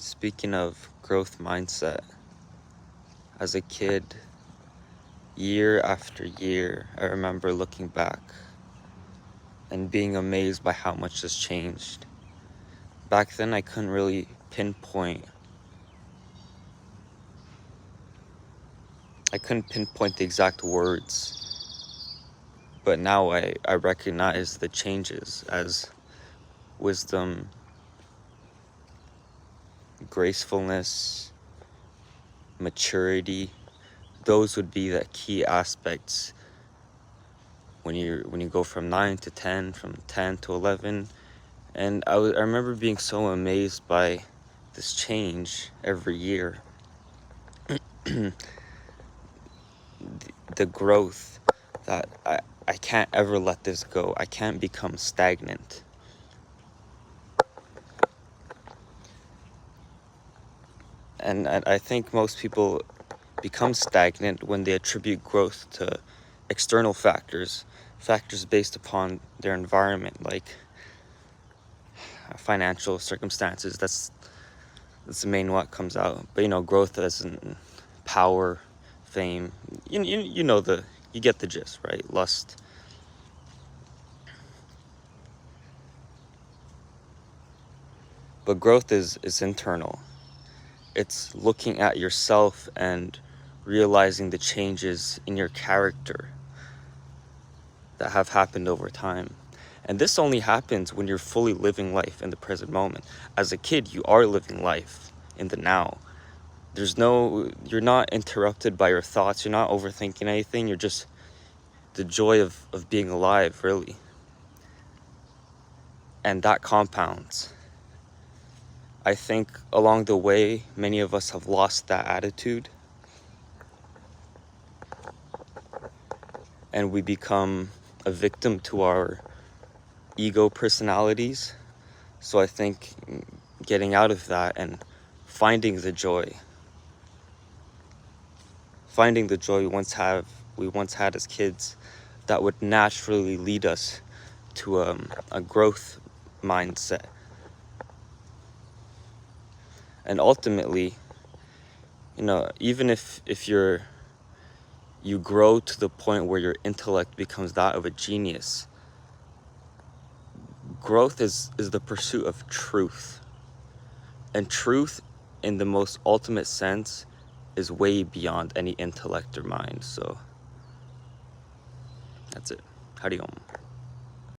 Speaking of growth mindset, as a kid, year after year, I remember looking back and being amazed by how much has changed. Back then, I couldn't really pinpoint the exact words, but now I recognize the changes as wisdom, gracefulness, maturity. Those would be the key aspects when you go from 9 to 10, from 10 to 11. And I remember being so amazed by this change every year. The growth that I can't ever let this go. I can't become stagnant. And I think most people become stagnant when they attribute growth to external factors based upon their environment, like financial circumstances. That's the main what comes out. But growth as in power, fame. You get the gist, right? Lust. But growth is internal. It's looking at yourself and realizing the changes in your character that have happened over time. And this only happens when you're fully living life in the present moment. As a kid, you are living life in the now. You're not interrupted by your thoughts. You're not overthinking anything. You're just the joy of being alive, really. And that compounds. I think along the way, many of us have lost that attitude. And we become a victim to our ego personalities. So I think getting out of that and finding the joy we once had as kids, that would naturally lead us to a growth mindset. And ultimately, even if you grow to the point where your intellect becomes that of a genius, growth is the pursuit of truth. And truth, in the most ultimate sense, is way beyond any intellect or mind. So that's it. Hariom.